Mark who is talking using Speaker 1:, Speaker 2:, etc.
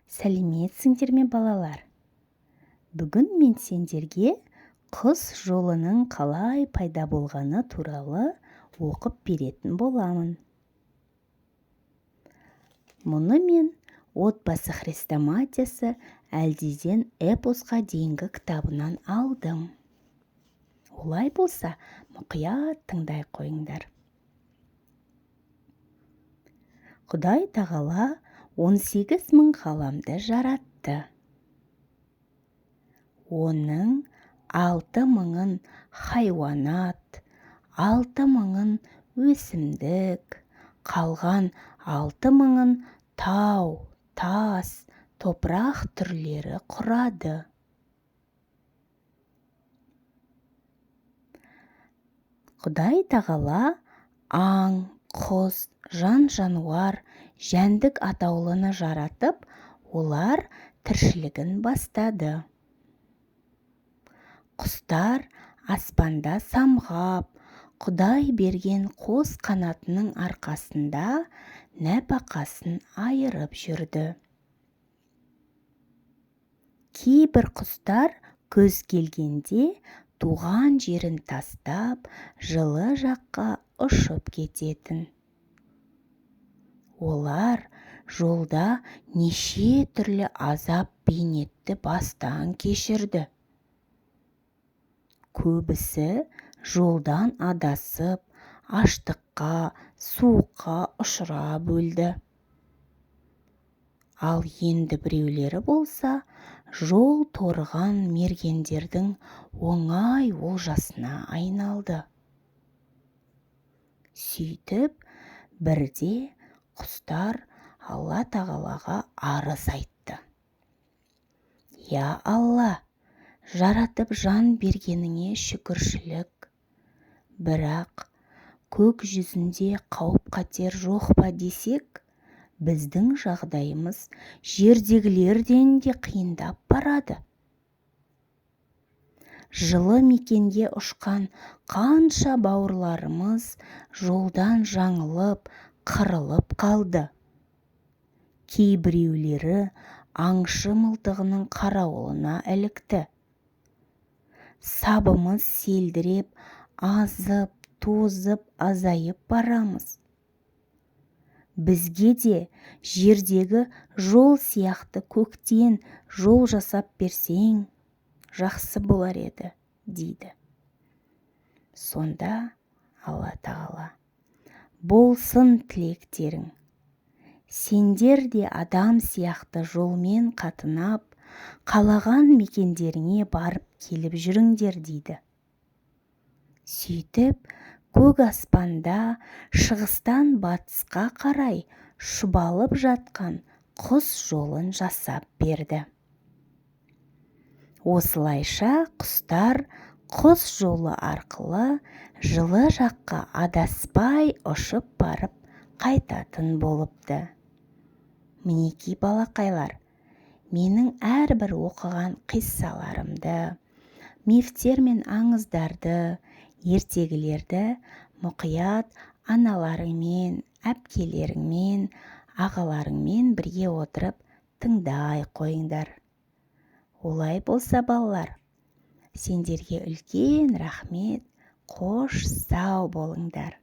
Speaker 1: Сәлеметсіңдер ме балалар? Бүгін мен сендерге құс жолының қалай пайда болғаны туралы оқып беретін боламын. Мұны мен Отбасы хрестоматиясы әлдиден эпосқа дейінгі кітабынан алдым. Олай болса, мұқият тыңдай қойыңдар. Құдай тағала 18 мың ғаламды жаратты. Оның 6 мыңын хайуанат, 6 мыңын өсімдік, қалған 6 мыңын тау, тас, топырақ түрлері құрады. Құдай тағала аң, құс, жан-жануар, жәндік атаулыны жаратып, олар тіршілігін бастады. Құстар аспанда самғап, Құдай берген қос қанатының арқасында нәпақасын айырып жүрді. Кейбір құстар көз келгенде туған жерін тастап, жылы жаққа ұшып кететін. Олар жолда неше түрлі азап бейнетті бастан кешірді. Көбісі жолдан адасып, аштыққа, суыққа ұшырап өлді. Ал енді біреулері болса, жол торыған мергендердің оңай олжасына айналды. Сөйтіп, бірде құстар Алла тағалаға арыз айтты. Я Алла, жаратып жан бергеніңе шүкіршілік. Бірақ көк жүзінде қауіп-қатер жоқ па десек, біздің жағдайымыз жердегілерден де қиындап барады. Жылы мекенге ұшқан қанша бауырларымыз жолдан жаңылып, қырылып қалды. Кейбіреулері аңшы мылтығының қарауылына ілікті. Сабымыз селдіреп, азып, тозып, азайып барамыз. Бізге де жердегі жол сияқты көктен жол жасап берсең, жақсы болар еді, дейді. Сонда Алла тағала: болсын тілектерің. Сендер де адам сияқты жолмен қатынап, қалаған мекендеріңе барып келіп жүріңдер, дейді. Сөйтіп, көк аспанда шығыстан батысқа қарай шұбалып жатқан құс жолын жасап берді. Осылайша құстар құс жолы арқылы жылы жаққа адаспай ұшып барып қайтатын болыпты. Мінеки балақайлар, менің әрбір оқыған қиссаларымды, мифтер мен аңыздарды, ертегілерді мұқият аналарыңмен, әпкелеріңмен, ағаларыңмен бірге отырып тыңдай қойыңдар. Олай болса балалар, сендерге үлкен рахмет, қош сау болыңдар.